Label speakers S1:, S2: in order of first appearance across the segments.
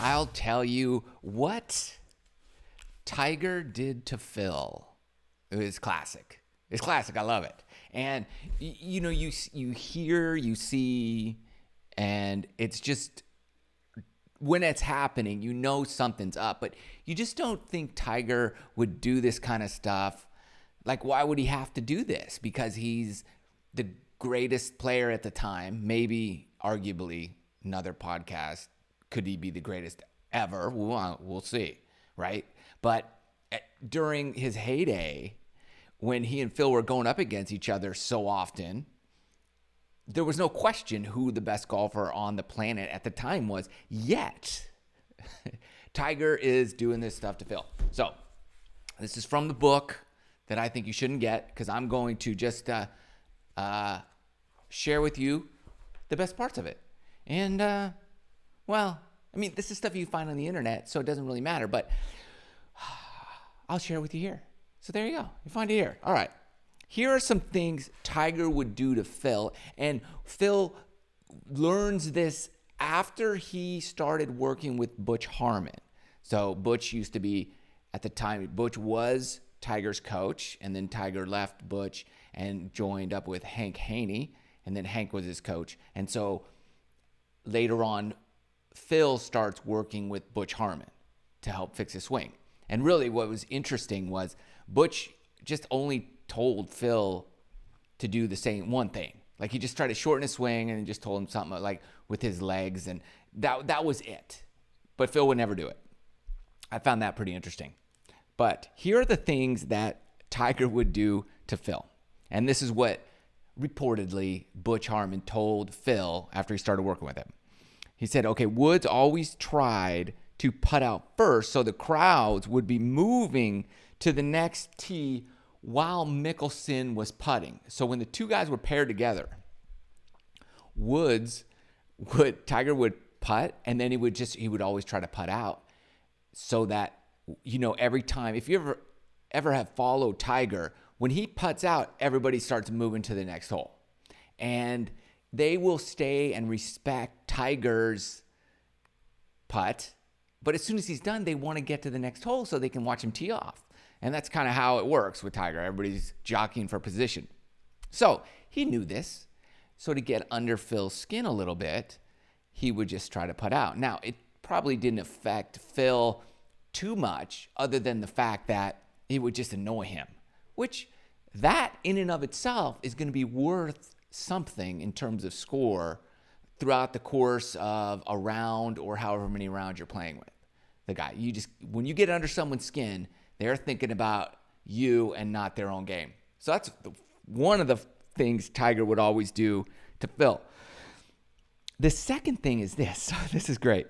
S1: I'll tell you what Tiger did to Phil. It was classic. It's classic. I love it. And you hear, you see, and it's just when it's happening, you know something's up. But you just don't think Tiger would do this kind of stuff. Like, why would he have to do this? Because he's the greatest player at the time. Maybe, arguably, another podcast, could he be the greatest ever? We'll see, right? But during his heyday, when he and Phil were going up against each other so often, there was no question who the best golfer on the planet at the time was. Yet, Tiger is doing this stuff to Phil. So, this is from the book that I think you shouldn't get, because I'm going to just share with you the best parts of it. And, this is stuff you find on the internet, so it doesn't really matter, but I'll share it with you here. So there you go. You find it here. All right. Here are some things Tiger would do to Phil, and Phil learns this after he started working with Butch Harmon. So Butch used to be, at the time, Butch was Tiger's coach, and then Tiger left Butch and joined up with Hank Haney, and then Hank was his coach. And so later on, Phil starts working with Butch Harmon to help fix his swing. And really what was interesting was Butch just only told Phil to do the same one thing. Like, he just tried to shorten his swing and just told him something like with his legs, and that was it. But Phil would never do it. I found that pretty interesting. But here are the things that Tiger would do to Phil. And this is what reportedly Butch Harmon told Phil after he started working with him. He said, okay, Woods always tried to putt out first, so the crowds would be moving to the next tee while Mickelson was putting. So when the two guys were paired together, Tiger would putt, and then he would always try to putt out, so that, every time, if you ever have followed Tiger, when he putts out, everybody starts moving to the next hole. And they will stay and respect Tiger's putt, but as soon as he's done, they want to get to the next hole so they can watch him tee off. And that's kind of how it works with Tiger. Everybody's jockeying for position. So he knew this. So to get under Phil's skin a little bit, he would just try to putt out. Now, it probably didn't affect Phil too much, other than the fact that it would just annoy him, which that in and of itself is going to be worth something in terms of score throughout the course of a round or however many rounds you're playing with the guy. When you get under someone's skin, they're thinking about you and not their own game. So that's one of the things Tiger would always do to Phil. The second thing is this. This is great.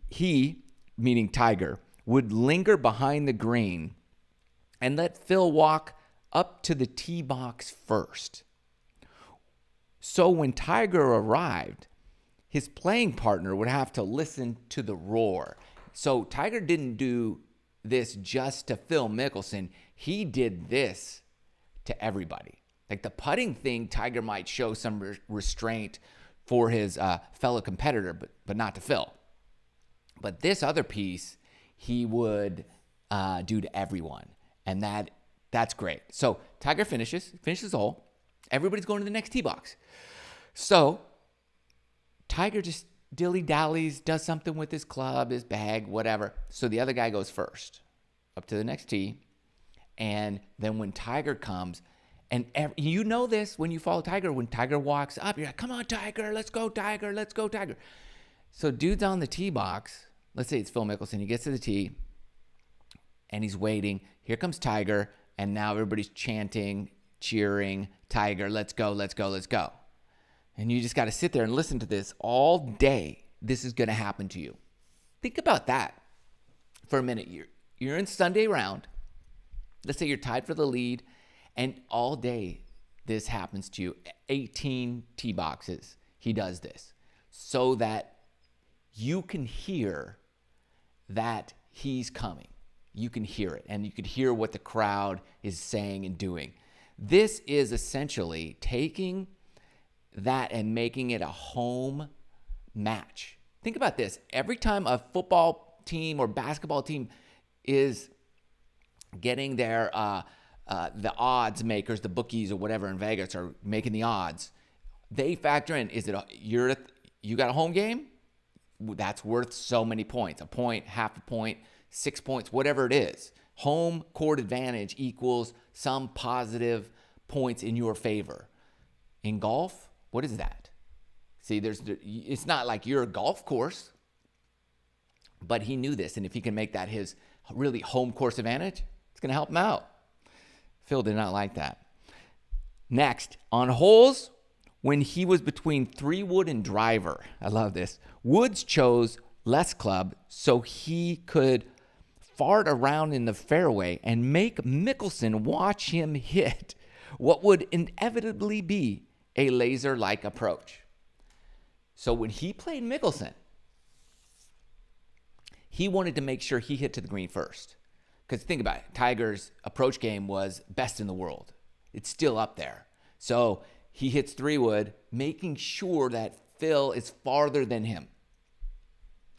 S1: He, meaning Tiger, would linger behind the green and let Phil walk up to the tee box first. So when Tiger arrived, his playing partner would have to listen to the roar. So Tiger didn't do this just to Phil Mickelson. He did this to everybody. Like the putting thing, Tiger might show some restraint for his fellow competitor, but not to Phil. But this other piece, he would do to everyone. And that's great. So Tiger finishes the hole. Everybody's going to the next tee box. So Tiger just dilly-dallies, does something with his club, his bag, whatever. So the other guy goes first up to the next tee. And then when Tiger comes, and you know this when you follow Tiger, when Tiger walks up, you're like, come on, Tiger, let's go, Tiger, let's go, Tiger. So dude's on the tee box. Let's say it's Phil Mickelson. He gets to the tee, and he's waiting. Here comes Tiger, and now everybody's chanting, cheering, Tiger, let's go, let's go, let's go. And you just got to sit there and listen to this all day. This is going to happen to you. Think about that for a minute. You're in Sunday round. Let's say you're tied for the lead, and all day this happens to you. 18 tee boxes. He does this so that you can hear that he's coming. You can hear it, and you can hear what the crowd is saying and doing. This is essentially taking that and making it a home match. think about this. Every time a football team or basketball team is getting their the odds makers, the bookies or whatever in Vegas are making the odds, they factor in, you got a home game? That's worth so many points. A point, half a point, 6 points, whatever it is. Home court advantage equals some positive points in your favor. In golf, what is that? See, it's not like you're a golf course, but he knew this. And if he can make that his really home course advantage, it's going to help him out. Phil did not like that. Next, on holes, when he was between 3-wood and driver, I love this, Woods chose less club so he could fart around in the fairway and make Mickelson watch him hit what would inevitably be a laser-like approach. So when he played Mickelson, he wanted to make sure he hit to the green first. Because think about it, Tiger's approach game was best in the world. It's still up there. So he hits 3-wood, making sure that Phil is farther than him.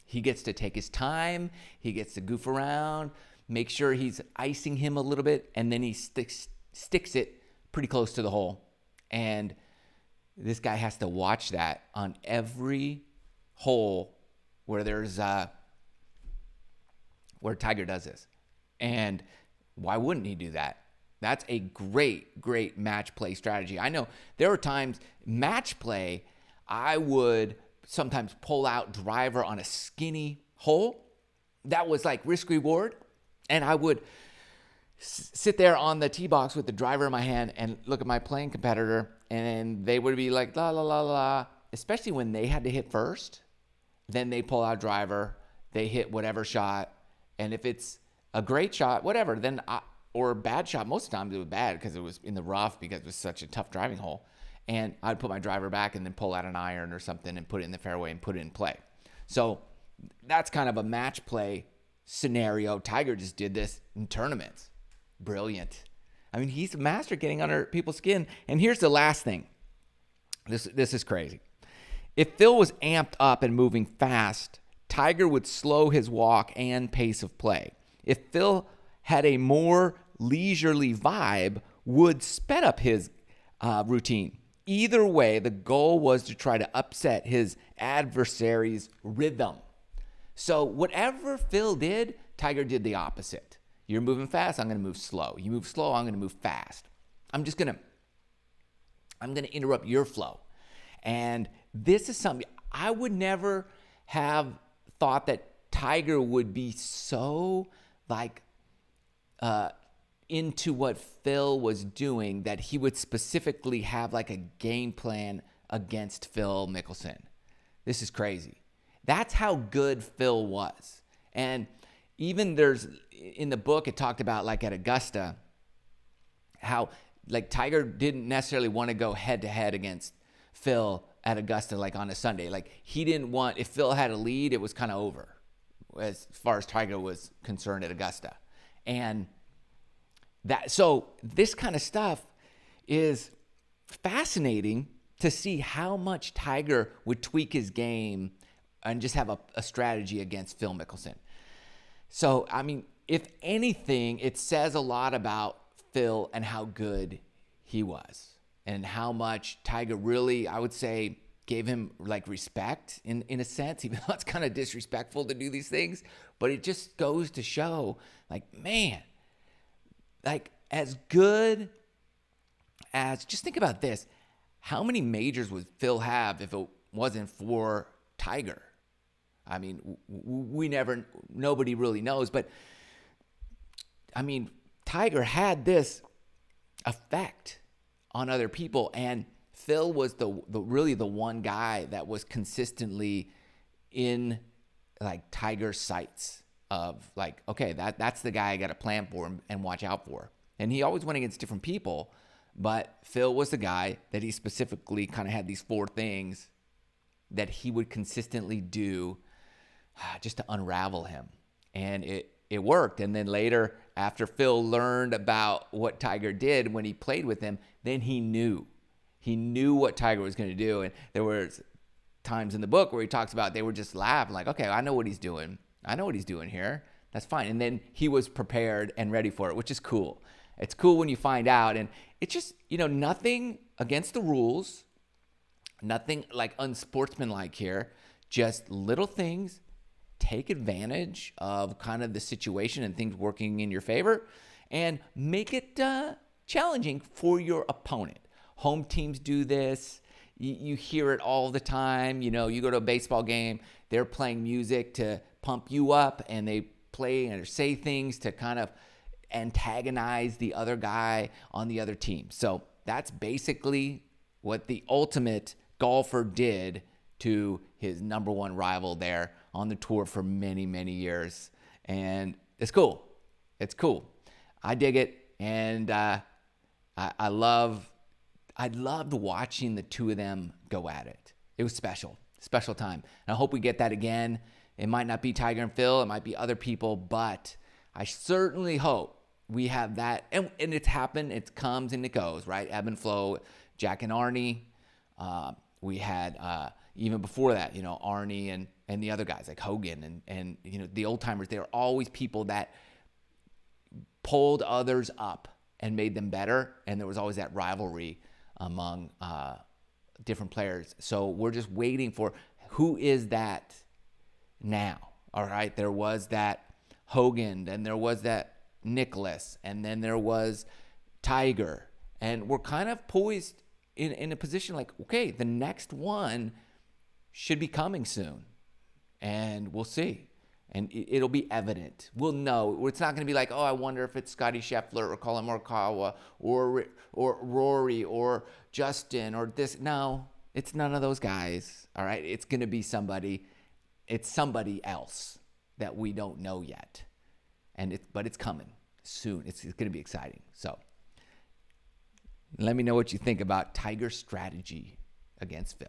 S1: He gets to take his time. He gets to goof around, make sure he's icing him a little bit, and then he sticks it pretty close to the hole. And this guy has to watch that on every hole where where Tiger does this. And why wouldn't he do that? That's a great, great match play strategy. I know there are times, match play, I would sometimes pull out driver on a skinny hole. That was like risk reward. And I would sit there on the tee box with the driver in my hand and look at my playing competitor, and they would be like, la, la, la, la. Especially when they had to hit first, then they pull out driver, they hit whatever shot. And if it's a great shot, whatever, then or a bad shot, most of the times it was bad because it was in the rough because it was such a tough driving hole. And I'd put my driver back and then pull out an iron or something and put it in the fairway and put it in play. So that's kind of a match play scenario. Tiger just did this in tournaments. Brilliant. I mean, he's a master getting under people's skin. And here's the last thing. This is crazy. If Phil was amped up and moving fast, Tiger would slow his walk and pace of play. If Phil had a more leisurely vibe, Wood sped up his routine. Either way, the goal was to try to upset his adversary's rhythm. So whatever Phil did, Tiger did the opposite. You're moving fast, I'm going to move slow. You move slow, I'm going to move fast. I'm going to interrupt your flow. And this is something I would never have thought that Tiger would be so into what Phil was doing that he would specifically have like a game plan against Phil Mickelson. This is crazy. That's how good Phil was. And even in the book, it talked about like at Augusta, how like Tiger didn't necessarily want to go head to head against Phil at Augusta, like on a Sunday. Like he didn't want, if Phil had a lead, it was kind of over as far as Tiger was concerned at Augusta. And so this kind of stuff is fascinating to see how much Tiger would tweak his game and just have a strategy against Phil Mickelson. So, I mean, if anything, it says a lot about Phil and how good he was and how much Tiger really, I would say, gave him like respect in a sense, even though it's kind of disrespectful to do these things. But it just goes to show, like, man, like as good as, just think about this. How many majors would Phil have if it wasn't for Tiger? I mean, nobody really knows, but I mean, Tiger had this effect on other people, and Phil was really the one guy that was consistently in like Tiger's sights of like, okay, that's the guy I got to plan for and watch out for. And he always went against different people, but Phil was the guy that he specifically kind of had these 4 things that he would consistently do just to unravel him. And it worked. And then later, after Phil learned about what Tiger did when he played with him, then he knew what Tiger was going to do. And there was times in the book where he talks about they were just laughing like, okay, I know what he's doing. I know what he's doing here. That's fine. And then he was prepared and ready for it, which is cool. It's cool when you find out. And it's just, nothing against the rules, nothing like unsportsmanlike here, just little things. Take advantage of kind of the situation and things working in your favor and make it challenging for your opponent. Home teams do this. You hear it all the time. You go to a baseball game, they're playing music to pump you up, and they play or say things to kind of antagonize the other guy on the other team. So that's basically what the ultimate golfer did to his number one rival there on the tour for many, many years. And it's cool. It's cool. I dig it. And I loved watching the two of them go at it. It was special time. And I hope we get that again. It might not be Tiger and Phil. It might be other people, but I certainly hope we have that. And it's happened. It comes and it goes, right? Ebb and flow. Jack and Arnie. We had, even before that, Arnie and the other guys like Hogan and the old timers. They were always people that pulled others up and made them better. And there was always that rivalry among different players. So we're just waiting for who is that now. All right. There was that Hogan, and there was that Nicklaus, and then there was Tiger. And we're kind of poised in a position like, okay, the next one should be coming soon. And we'll see. And it'll be evident. We'll know. It's not going to be like, oh, I wonder if it's Scotty Scheffler or Colin Morikawa or Rory or Justin or this. No, it's none of those guys. All right. It's going to be somebody. It's somebody else that we don't know yet. But it's coming soon. It's going to be exciting. So let me know what you think about Tiger's strategy against Phil.